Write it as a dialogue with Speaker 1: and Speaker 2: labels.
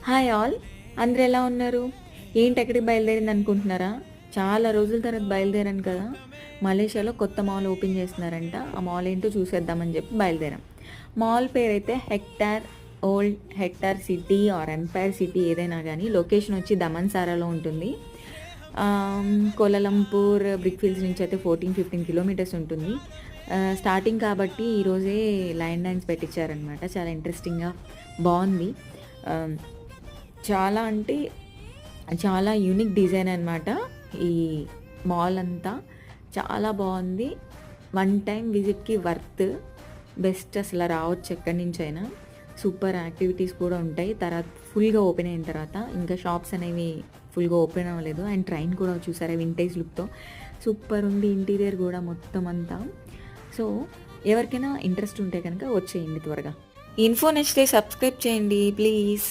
Speaker 1: Hi all, అందరు ఎలా ఉన్నారు? ఏంటి ఎక్కడికి బయలుదేరింది అనుకుంటున్నారా? చాలా రోజుల తర్వాత బయలుదేరాను కదా. మలేషియాలో కొత్త మాల్ ఓపెన్ చేస్తున్నారంట. ఆ మాల్ ఏంటో చూసేద్దామని చెప్పి బయలుదేరాం. మాల్ పేరైతే Hector old Hector City or Empire City ఏదైనా కానీ లొకేషన్ వచ్చి దమన్సారాలో ఉంటుంది. కోలాలంపూర్ బ్రిక్ ఫీల్డ్స్ నుంచి అయితే 14-15 కిలోమీటర్స్ ఉంటుంది. స్టార్టింగ్ కాబట్టి ఈరోజే లైన్ డాన్స్ పెట్టించారనమాట. చాలా ఇంట్రెస్టింగ్గా బాగుంది. చాలా అంటే చాలా యూనిక్ డిజైన్ అనమాట. ఈ మాల్ అంతా చాలా బాగుంది. వన్ టైం విజిట్కి వర్త్, బెస్ట్. అసలు రావచ్చు ఎక్కడి నుంచైనా. సూపర్ యాక్టివిటీస్ కూడా ఉంటాయి. తర్వాత ఫుల్గా ఓపెన్ అయిన తర్వాత ఇంకా షాప్స్ అనేవి ఫుల్గా ఓపెన్ అవ్వలేదు. అండ్ ట్రైన్ కూడా చూసారా వింటేజ్ లుక్తో సూపర్ ఉంది. ఇంటీరియర్ కూడా మొత్తం అంతా. సో ఎవరికైనా ఇంట్రెస్ట్ ఉంటే కనుక వచ్చేయండి త్వరగా. ఇన్ఫో నచ్చితే సబ్స్క్రైబ్ చేయండి ప్లీజ్.